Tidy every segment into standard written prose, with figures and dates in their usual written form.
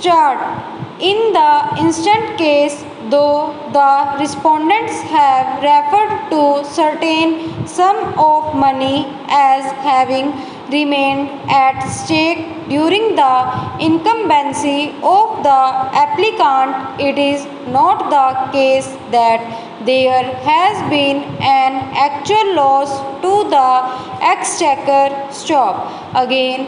start. In the instant case, though the respondents have referred to certain sum of money as having remained at stake during the incumbency of the applicant, it is not the case that there has been an actual loss to the exchequer stop. Again,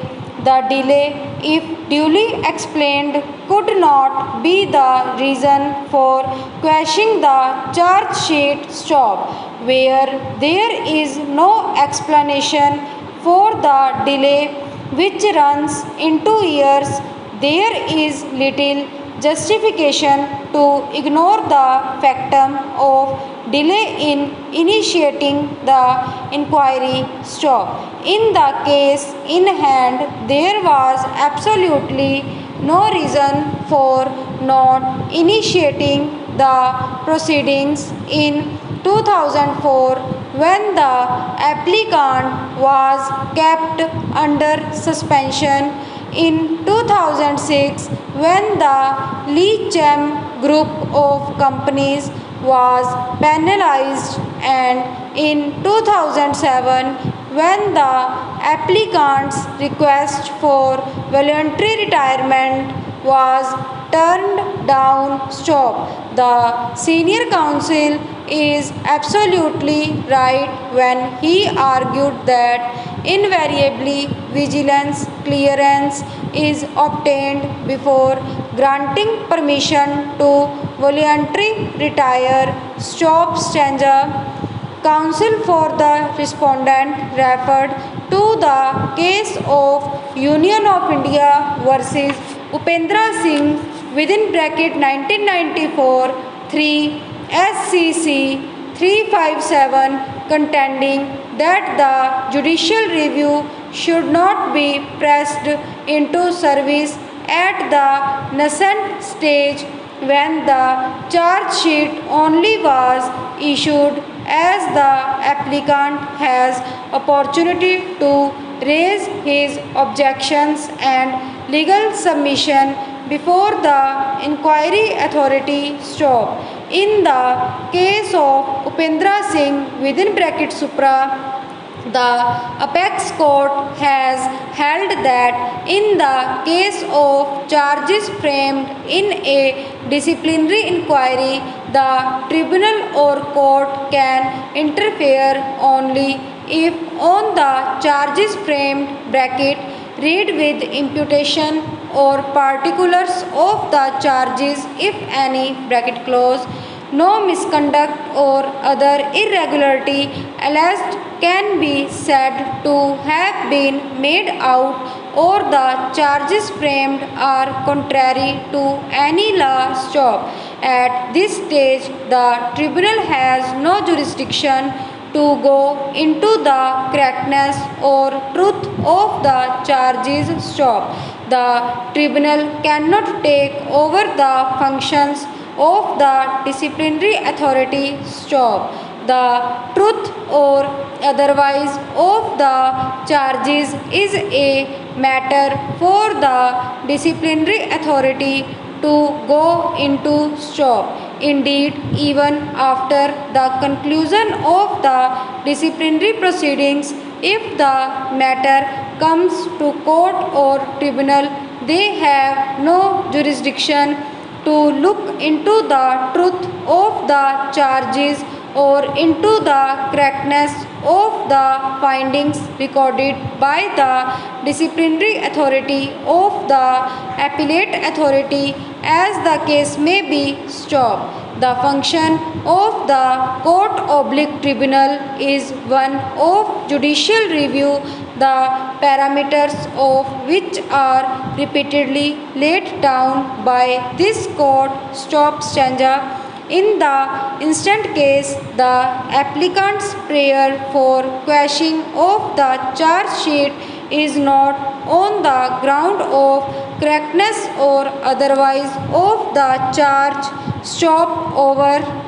the delay, if duly explained, could not be the reason for quashing the charge sheet stop. Where there is no explanation for the delay, which runs into years, there is little justification to ignore the factum of delay in initiating the inquiry stop. In the case in hand, there was absolutely no reason for not initiating the proceedings in 2004 when the applicant was kept under suspension, in 2006 when the Lee Chem group of companies was penalized, and in 2007 when the applicant's request for voluntary retirement was turned down. Stop. The senior counsel is absolutely right when he argued that invariably vigilance clearance is obtained before granting permission to voluntarily retire. Stop stanza. Counsel for the respondent referred to the case of Union of India versus Upendra Singh within bracket 1994 3 SCC 357, contending that the judicial review should not be pressed into service at the nascent stage when the charge sheet only was issued, as the applicant has opportunity to raise his objections and legal submission before the inquiry authority stop. In the case of Upendra Singh within bracket Supra, the apex court has held that in the case of charges framed in a disciplinary inquiry, the tribunal or court can interfere only if on the charges framed bracket read with imputation or particulars of the charges, if any, bracket close, no misconduct or other irregularity alleged can be said to have been made out, or the charges framed are contrary to any law. Stop. At this stage, the tribunal has no jurisdiction to go into the correctness or truth of the charges. Stop. The tribunal cannot take over the functions of the disciplinary authority. Stop. The truth or otherwise of the charges is a matter for the disciplinary authority to go into. Stop. Indeed, even after the conclusion of the disciplinary proceedings, if the matter comes to court or tribunal, they have no jurisdiction to look into the truth of the charges or into the correctness of the findings recorded by the disciplinary authority of the appellate authority, as the case may be. Stop. The function of the court oblique tribunal is one of judicial review, the parameters of which are repeatedly laid down by this court. Stop stanza. In the instant case, the applicant's prayer for quashing of the charge sheet is not on the ground of correctness or otherwise of the charge. Stop. Over.